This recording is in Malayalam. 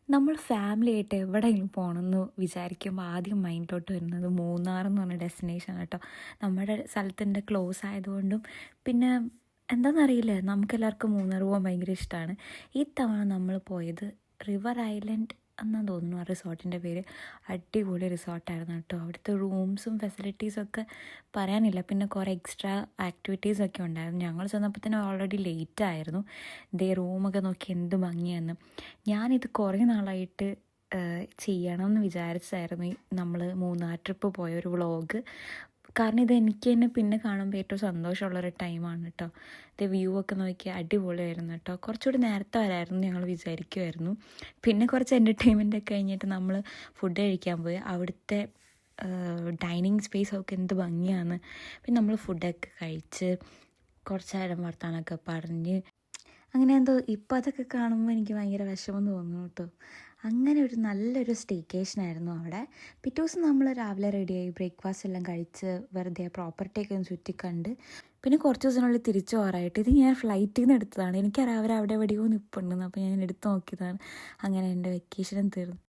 നമ്മൾ ഫാമിലിയായിട്ട് എവിടെയെങ്കിലും പോകണമെന്ന് വിചാരിക്കുമ്പോൾ ആദ്യം മൈൻഡിലോട്ട് വരുന്നത് മൂന്നാർ എന്ന് പറഞ്ഞ ഡെസ്റ്റിനേഷൻ കേട്ടോ. നമ്മുടെ സ്ഥലത്തിൻ്റെ ക്ലോസ് ആയതുകൊണ്ടും പിന്നെ എന്താണെന്നറിയില്ല, നമുക്കെല്ലാവർക്കും മൂന്നാർ പോകാൻ ഭയങ്കര ഇഷ്ടമാണ്. ഈ തവണ നമ്മൾ പോയത് റിവർ ഐലൻഡ് എന്നാണ് തോന്നുന്നു ആ റിസോർട്ടിൻ്റെ പേര്. അടിപൊളി റിസോർട്ടായിരുന്നു കേട്ടോ. അവിടുത്തെ റൂംസും ഫെസിലിറ്റീസൊക്കെ പറയാനില്ല. പിന്നെ കുറേ എക്സ്ട്രാ ആക്ടിവിറ്റീസൊക്കെ ഉണ്ടായിരുന്നു. ഞങ്ങൾ ചെന്നപ്പോഴത്തേനും ഓൾറെഡി ലേറ്റ് ആയിരുന്നു. ദേ റൂമൊക്കെ നോക്കി എന്ത് ഭംഗിയായിരുന്നു. ഞാനിത് കുറേ നാളായിട്ട് ചെയ്യണമെന്ന് വിചാരിച്ചായിരുന്നു, നമ്മൾ മൂന്നാർ ട്രിപ്പ് പോയൊരു വ്ളോഗ്. കാരണം ഇത് എനിക്ക് തന്നെ പിന്നെ കാണുമ്പോൾ ഏറ്റവും സന്തോഷമുള്ളൊരു ടൈമാണ് കേട്ടോ. ഇത് വ്യൂ ഒക്കെ നോക്കി അടിപൊളിയായിരുന്നു കേട്ടോ. കുറച്ചുകൂടി നേരത്തെ വരായിരുന്നു ഞങ്ങൾ വിചാരിക്കുമായിരുന്നു. പിന്നെ കുറച്ച് എൻ്റർടൈൻമെൻ്റ് ഒക്കെ കഴിഞ്ഞിട്ട് നമ്മൾ ഫുഡ് കഴിക്കാൻ പോയി. അവിടുത്തെ ഡൈനിങ് സ്പേസൊക്കെ എന്ത് ഭംഗിയാണ്. പിന്നെ നമ്മൾ ഫുഡൊക്കെ കഴിച്ച് കുറച്ച് നേരം വർത്താനമൊക്കെ പറഞ്ഞ് അങ്ങനെ എന്തോ ഇപ്പം അതൊക്കെ കാണുമ്പോൾ എനിക്ക് ഭയങ്കര വിഷമം തോന്നുന്നു കേട്ടോ. അങ്ങനെ ഒരു നല്ലൊരു സ്റ്റേക്കേഷനായിരുന്നു അവിടെ. പിറ്റേ ദിവസം നമ്മൾ രാവിലെ റെഡിയായി ബ്രേക്ക്ഫാസ്റ്റ് എല്ലാം കഴിച്ച് വെറുതെ പ്രോപ്പർട്ടിയൊക്കെ ഒന്ന് ചുറ്റിക്കണ്ട് പിന്നെ കുറച്ച് ദിവസത്തിനുള്ളിൽ തിരിച്ചു പോകാറായിട്ട്. ഇത് ഞാൻ ഫ്ലൈറ്റിൽ നിന്ന് എടുത്തതാണ്. എനിക്കറിയാം അവർ അവിടെ എവിടെയോ നിൽപ്പുണ്ടെന്ന്. അപ്പോൾ ഞാൻ എടുത്ത് നോക്കിയതാണ്. അങ്ങനെ എൻ്റെ വെക്കേഷനും തീർന്നു.